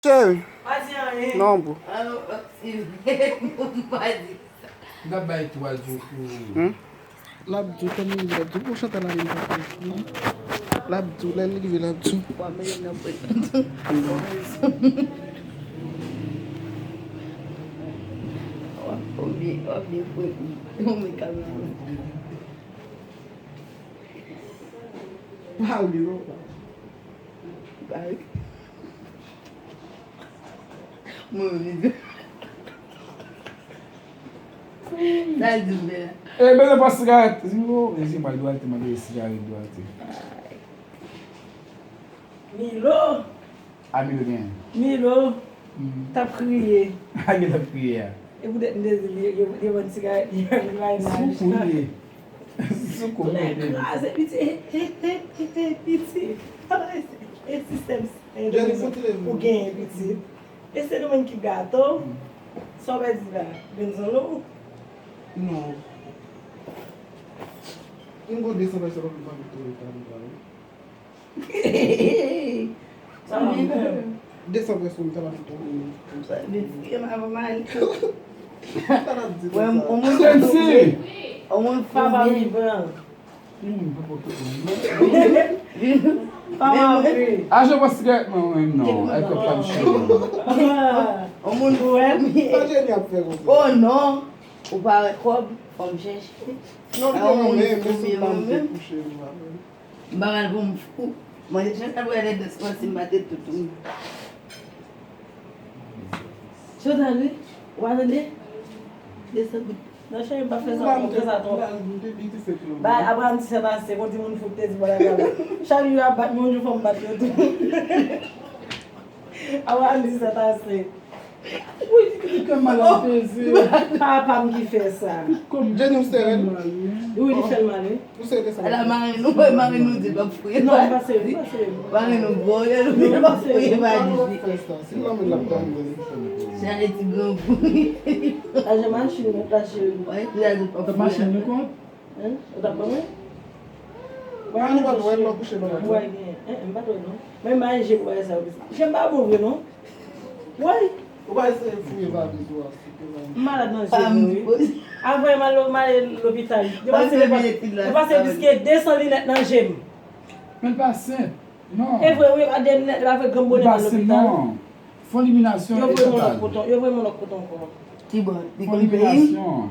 Chérie, Vas-y, non, bon. alors, vas-y. Gabay tua Joko. L'abdou, comme il dit, pour chanter la ligne. L'abdou, là, il dit l'abdou. Eh, bele pa sigaret. Ezi mal doate, mal sigaret doate. Milo, Ami gen. Milo, t'as crié. Ami la priye. Et vous êtes désolé, il y a une cigarette, il y a une line. Soukou ye. Soukou ye. C'est petit. Et système. Ou gain petit. Et c'est le monde qui gâteau. Ça va dire là, benzolo. Non. Il va descendre sur le banc de Ça va bien. descendre sur le banc de Ça va mal. Sensi. On va vivre. Aje pa sigaret man non. Ay ko pa chou. O moun wè. Pas génial à faire. Oh non. Ou pa rekob, on cherche. Non, on mais coucher. coucher. Mbaral pou mfou. Mwen jen tabou yale desman si mbate toutou. Chou dan lè? Wane lè? Desa gout. Nan chen yon pa fè sa ton. Ba Abraham ti se danse, kon ti moun fok te di bala gala. Chan yon a bat, moun yon fòm bat yo tou. Abraham ti se danse. Oui, di ke malan pezi. Papam ki fè sa. Jenny, vous savez, Oui, di fè l'man. vous savez descendre. Ala mari nou di ba fouye. Non, pa se yon. Mari nou boye, nou ba fouye ba di. Si l'homme l'a prendre. Jare ti gran fouye. A jè man chini mwen ta chè yon. Wè, tu la di pa Ta fouye. machin nou kon? O ta pa mwen? Ah, nous allons voir le coucher dans la Mwen gen. Mwen bato non. Mwen man jè kwa sa wè. Jè mba bouvre non? Wè? On va essayer de fouiller la maison. Malade nan Pa jè mi mwen. boye. Avè man l'hôpital. Yo Pas pase se biletit la. yo pase biske 200 linet nan jèm. Men pa sen. Non. E vwe wè a den linet la fè gambone Pa nan sen l'hôpital. non. Fon eliminasyon Yo e vwe moun total. lòk poton. Yo vwe moun lòk poton kon. Ti bon, di Fon kon peyi. eliminasyon.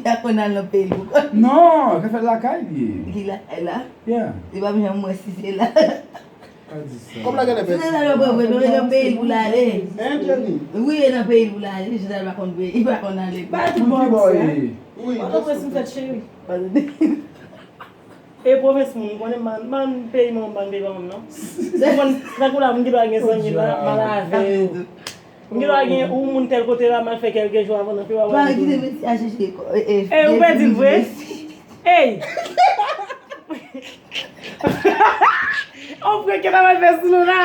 Ya kon nan lo peyi pou kon. Non, ke fè la kay li. Ki la, la. Yeah. Di ba mi jan mwen si se la. Ka di sa. Comme la gueule est Se bête. nan lo pou nou nan peyi pou la le. Hein, Jenny? Oui, nan peyi pou la le. Je nan ba kon peyi. I ba kon nan le. Ba ti Moun ki bon boy. se. Oui, Wè an presi mwen chéri. Pas de. E promes moun, konen man peyi moun ban peyi moun non? Nan kou la moun gilwa gen san gilwa, man la ave. Moun gilwa gen ou moun tel kote la man fè kelke jou avon nan pi wawan. Ba ki de meti a cheche ko. E ou pe di vwe? Hey! On pre ke nan man fè sou nou la!